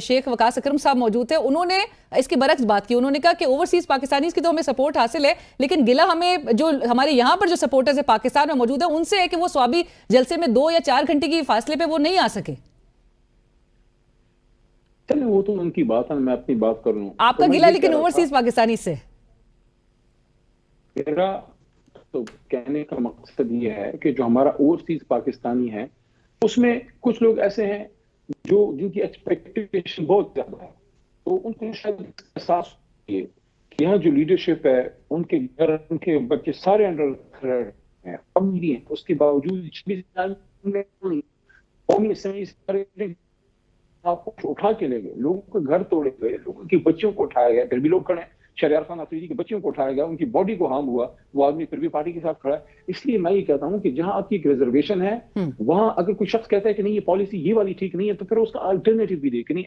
शेख वकास अकरम साहब मौजूद थे, उन्होंने इसकी बरक्स बात की। उन्होंने कहा कि ओवरसीज पाकिस्तानी की तो हमें सपोर्ट हासिल है, लेकिन गिला हमें जो हमारे यहाँ पर जो सपोर्टर्स है पाकिस्तान में मौजूद है उनसे है कि वो स्वाबी जलसे में 2 या 4 घंटे की फासले पे वो नहीं आ सके। चलिए वो तो उनकी बात है, मैं अपनी बात कर लूं। आपका तो गिला लेकिन ओवरसीज पाकिस्तानी से? मेरा तो कहने का मकसद ये है कि जो हमारा ओवरसीज पाकिस्तानी है उसमें कुछ लोग ऐसे हैं जो जिनकी एक्सपेक्टेशन बहुत ज्यादा है, तो उनको शायद एहसास है कि यहाँ जो लीडरशिप है उनके घर उनके बच्चे सारे अंडर हैं, अमीरी हैं, उसके बावजूद आपको उठा के ले गए, लोगों के घर तोड़े गए, लोगों की बच्चियों को उठाया गया, फिर भी लोग खड़े हैं। शहरयार खान अफरीदी के बच्चियों को उठाया गया, उनकी बॉडी को हार्म हुआ, वो आदमी फिर भी पार्टी के साथ खड़ा है। इसलिए मैं ये कहता हूं कि जहां आपकी एक रिजर्वेशन है वहां अगर कोई शख्स कहता है कि नहीं ये पॉलिसी ये वाली ठीक नहीं है, तो फिर उसका अल्टरनेटिव भी दे कि नहीं